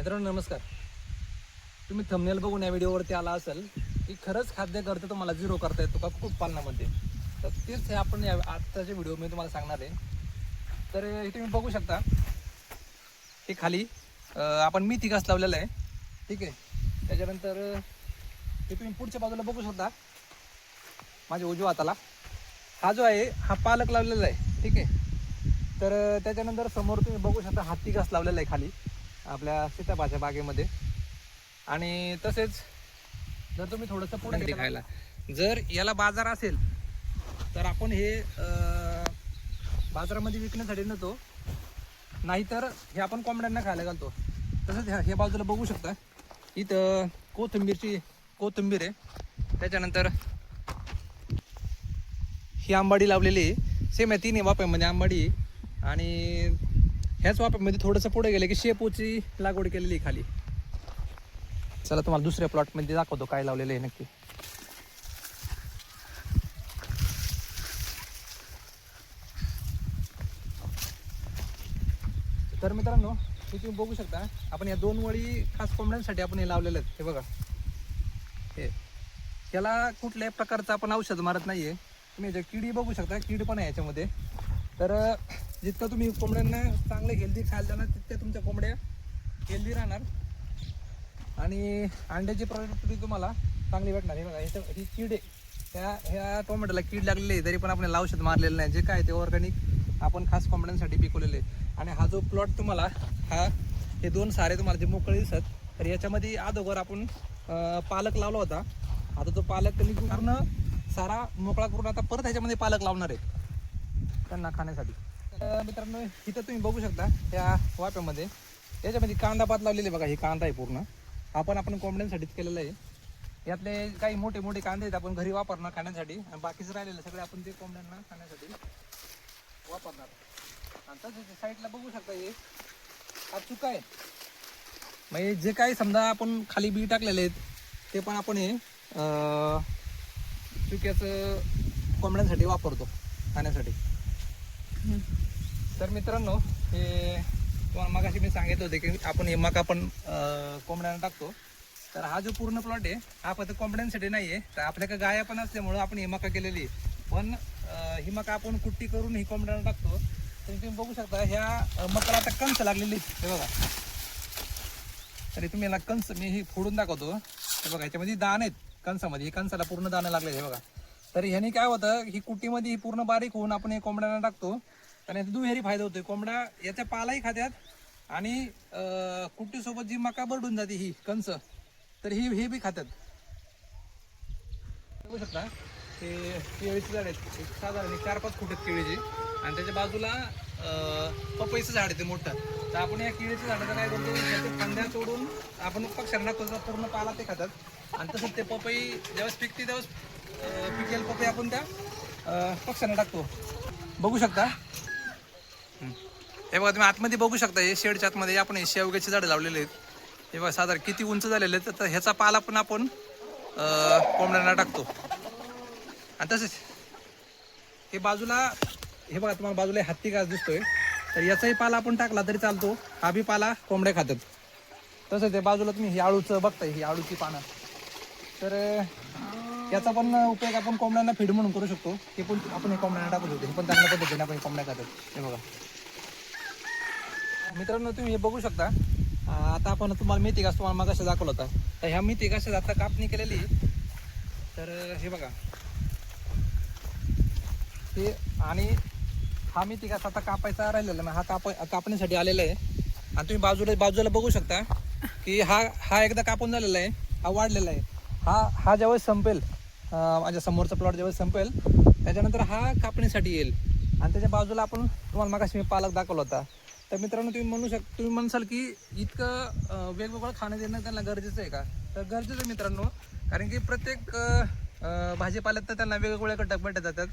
मित्रांनो नमस्कार. तुम्ही थंबनेल बघून या व्हिडिओवरती आला असेल की खरंच खाद्य खर्च तुम्हाला झिरो करता येतो का कुक्कुटपालनामध्ये. तर तेच हे आपण या आजच्या व्हिडिओमध्ये तुम्हाला सांगणार आहे. तर हे तुम्ही बघू शकता हे खाली आपण मेथी घास लावलेला आहे. ठीक आहे. त्याच्यानंतर हे तुम्ही पुढच्या बाजूला बघू शकता माझ्या उजव्या हाताला हा जो आहे हा पालक लावलेला आहे. ठीक आहे. तर त्याच्यानंतर समोर तुम्ही बघू शकता हत्ती घास लावलेला आहे खाली आपल्या सीताफळाच्या बागेमध्ये. आणि तसेच जर तुम्ही थोडंसं पुढे खायला जर याला बाजार असेल तर आपण हे बाजारामध्ये विकण्यासाठी नव्हतो, नाहीतर हे आपण कोंबड्यांना खायला घालतो. तसंच हे बाजूला बघू शकता इथं कोथिंबीर आहे. त्याच्यानंतर ही आंबाडी लावलेली आहे. सेम आहे, 3 वाफ्यामध्ये आंबाडी. आणि ह्याच वाफ्यामध्ये थोडंसं पुढे गेलं की शेपूची लागवड केलेली आहे खाली. चला तुम्हाला दुसऱ्या प्लॉटमध्ये दाखवतो काय लावलेलं आहे नक्की. तर मित्रांनो हे तुम्ही बघू शकता आपण या 2 वळी खास कोंबड्यांसाठी आपण हे लावलेले आहेत. हे बघा, हे याला कुठल्याही प्रकारचं आपण औषध मारत नाहीये. तुम्ही जे किडी बघू शकता, कीड पण आहे याच्यामध्ये. तर जितकं तुम्ही कोंबड्यांना चांगले हेल्दी खायला जाणार तितक्या तुमच्या कोंबड्या हेल्दी राहणार आणि अंड्याची प्रोडक्टिव्हिटी तुम्हाला चांगली भेटणार. हे बघा ही कीड आहे, ह्या टोमॅटोला कीड लागलेली आहे तरी पण आपण औषध मारलेलं नाही. जे काय ते ऑर्गॅनिक आपण खास कोंबड्यांसाठी पिकवलेले आहे. आणि हा जो प्लॉट तुम्हाला हे 2 सारे तुम्हाला जे मोकळे दिसत, तर याच्यामध्ये अगोदर आपण पालक लावला होता. आता तो पालक पूर्ण सारा मोकळा करून आता परत ह्याच्यामध्ये पालक लावणार आहे त्यांना खाण्यासाठी. मित्रांनो इथं तुम्ही बघू शकता या वाफ्यामध्ये याच्यामध्ये कांदा पात लावलेले बघा. हे कांदा आहे पूर्ण आपण कोंबड्यांसाठीच केलेलं आहे. यातले काही मोठे मोठे कांदे आहेत आपण घरी वापरणार खाण्यासाठी, आणि बाकीचे राहिलेले सगळे आपण ते कोंबड्यांना खाण्यासाठी वापरणार. आणि तसंच साईडला बघू शकता हे हा चुका आहे. म्हणजे जे काही समजा आपण खाली बी टाकलेले आहेत ते पण आपण हे चुक्याचं कोंबड्यांसाठी वापरतो खाण्यासाठी. तर मित्रांनो हे तुम्हाला मगाशी मी सांगितलं होतं की आपण हे मका पण कोंबड्यांना टाकतो. तर हा जो पूर्ण प्लॉट आहे हा फक्त कोंबड्यांसाठी नाही आहे. तर आपल्याकडे गाया पण असल्यामुळं आपण ही मका केलेली आहे. पण ही मका आपण कुट्टी करून ही कोंबड्यांना टाकतो. तर तुम्ही बघू शकता ह्या मकाला आता कंस लागलेली. हे बघा, तरी तुम्ही याला कंस मी ही फोडून दाखवतो. हे बघा याच्यामध्ये दाणे आहेत कंसामध्ये. हे कंसाला पूर्ण दाणे लागले. हे बघा. तर ह्याने काय होतं ही कुट्टीमध्ये ही पूर्ण बारीक होऊन आपण हे कोंबड्यांना टाकतो. आणि याचा दुहेरी फायदा होतोय. कोंबड्या याच्या पालाही खात्यात आणि कुट्टीसोबत जी मका बरडून जाते ही कंस, तर हे बी खात्यात. बघू शकता हे केळीचे झाड आहेत. एक साधारण 4-5 फूट आहेत केळीची. आणि त्याच्या बाजूला पपईचं झाड आहे ते मोठं. तर आपण या केळीच्या झाडाचं काय करतो, त्याचे फांद्या तोडून आपण पक्ष्यांना टाकतो. पूर्ण पाला ते खातात. आणि तसंच ते पपई ज्यावेळेस पिकते त्यावेळेस पिकेल पपई आपण त्या पक्ष्यांना टाकतो. बघू शकता हे बघा तुम्ही आतमध्ये बघू शकता. हे शेडच्या आतमध्ये आपण हे शेवग्याचे झाडं लावलेले आहेत. हे बघा साधारण किती उंच झालेले आहेत. तर ह्याचा पाला पण आपण कोंबड्यांना टाकतो. आणि तसेच हे बाजूला हे बघा तुम्हाला बाजूला हत्ती घास दिसतोय. तर याचाही पाला आपण टाकला तरी चालतो. हा बी पाला कोंबड्या खातात. तसंच हे बाजूला तुम्ही ही आळूचं बघताय, ही आळूची पानं. तर याचा पण उपयोग आपण कोंबड्यांना फीड म्हणून करू शकतो. हे पण आपण हे कोंबड्यांना टाकू शकतो. हे पण चांगल्या पद्धतीने आपण कोंबड्या खातात. हे बघा मित्रांनो तुम्ही हे बघू शकता. आता आपण तुम्हाला मेथी घास तुम्हाला मगाशी दाखवला होता. तर ह्या मेथी घासात आता कापणी केलेली. तर हे बघा हे आणि हा मेथी घास आता कापायचा राहिलेला ना, हा कापण्यासाठी आलेला आहे. आणि तुम्ही बाजूला बघू शकता की हा एकदा कापून झालेला आहे. हा वाढलेला आहे. हा ज्यावेळेस संपेल, माझ्या समोरचा प्लॉट ज्यावेळेस संपेल त्याच्यानंतर हा कापणीसाठी येईल. आणि त्याच्या बाजूला आपण तुम्हाला मगाशी मी पालक दाखवला होता. तर मित्रांनो तुम्ही म्हणसाल की इतकं वेगवेगळं खाणं देणं त्यांना गरजेचं आहे का? तर गरजेचं आहे मित्रांनो. कारण की प्रत्येक भाजीपाल्यात तर त्यांना वेगवेगळे घटक भेटत जातात.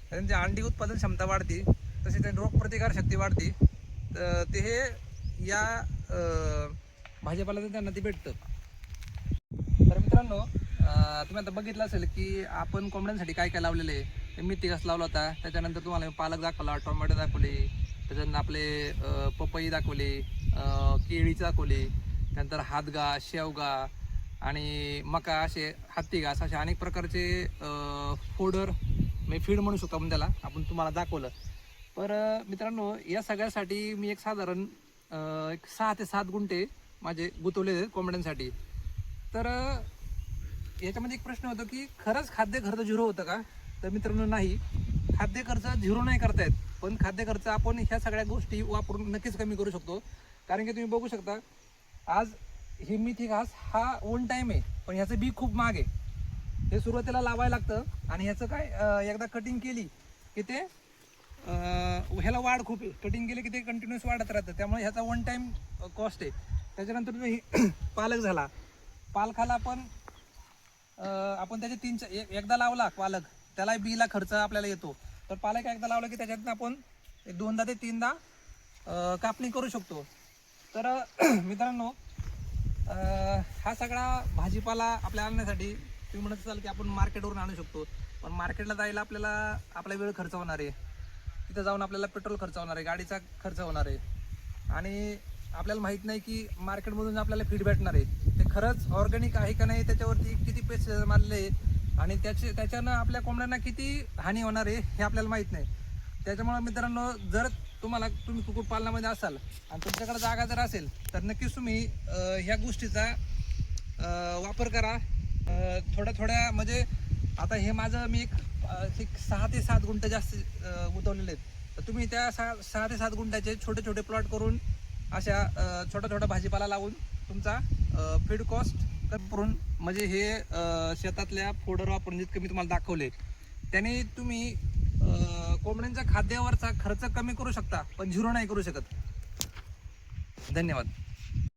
त्यांची अंडी उत्पादन क्षमता वाढते, तसेच त्यांची रोगप्रतिकार शक्ती वाढते. ते हे या भाजीपाल्यातून त्यांना ते भेटतं. तर मित्रांनो तुम्ही आता बघितलं असेल की आपण कोंबड्यांसाठी काय काय लावलेलं आहे. मेथी घास लावला होता. त्याच्यानंतर तुम्हाला पालक दाखवला, टोमॅटो दाखवले, त्याच्यानंतर आपले पपई दाखवले, केळीची दाखवली. त्यानंतर हातघास, शेवगा आणि मका, असे हत्ती घास, असे अनेक प्रकारचे फोडर म्हणजे फीड म्हणू शकतो आपण त्याला, आपण तुम्हाला दाखवलं. तर मित्रांनो, या सगळ्यासाठी मी एक साधारण एक 6 ते 7 गुंठे माझे गुंतवले आहेत कोंबड्यांसाठी. तर याच्यामध्ये एक प्रश्न होतो की खरंच खाद्य खर्च झिरो होतं का? तर मित्रांनो नाही, खाद्य खर्च झिरो नाही करता येत, पण खाद्य खर्च आपण ह्या सगळ्या गोष्टी वापरून नक्कीच कमी करू शकतो. कारण की तुम्ही बघू शकता, आज ही मेथी घास हा वन टाईम आहे, पण ह्याचं बी खूप महाग आहे. हे सुरुवातीला लावायला लागतं आणि ह्याचं काय एकदा कटिंग केली की ते ह्याला वाढ खूप आहे. कटिंग केली की ते कंटिन्युअस वाढत राहतं, त्यामुळे ह्याचा वन टाईम कॉस्ट आहे. त्याच्यानंतर तुम्ही पालक झाला, पालकाला पण आपण त्याचे एकदा लावला पालक, त्याला बीला खर्च आपल्याला येतो. तर पालक एकदा लावला की त्याच्यातून आपण 2दा ते 3दा कापणी करू शकतो. तर मित्रांनो, हा सगळा भाजीपाला आपल्या आणण्यासाठी तुम्ही म्हणत असाल की आपण मार्केटवरून आणू शकतो, पण मार्केटला जायला आपल्याला आपला वेळ खर्च होणार आहे, तिथं जाऊन आपल्याला पेट्रोल खर्च होणार आहे, गाडीचा खर्च होणार आहे, आणि आपल्याला माहीत नाही की मार्केटमधून आपल्याला फीड भेटणार आहे ते खरंच ऑर्गॅनिक आहे का नाही, त्याच्यावरती किती पैसे मारले आणि त्याच्यानं आपल्या कोंबड्यांना किती हानी होणार आहे हे आपल्याला माहीत नाही. त्याच्यामुळे मित्रांनो, जर तुम्ही कुक्कुटपालनामध्ये असाल आणि तुमच्याकडे जागा जर असेल तर नक्कीच तुम्ही ह्या गोष्टीचा वापर करा. थोड्या म्हणजे आता हे माझं मी एक 6 ते 7 गुंठ जास्त गुंतवलेले आहेत. तर तुम्ही त्या 6 ते 7 गुंठाचे छोटे छोटे प्लॉट करून अशा छोटा भाजीपाला लावून तुमचा फीड कॉस्ट कमी करून, म्हणजे हे शेतातल्या फोडर वापरून जितकं मी तुम्हाला दाखवले त्याने तुम्ही कोंबड्यांच्या खाद्यावरचा खर्च कमी करू शकता, पण झिरो नाही करू शकत. धन्यवाद.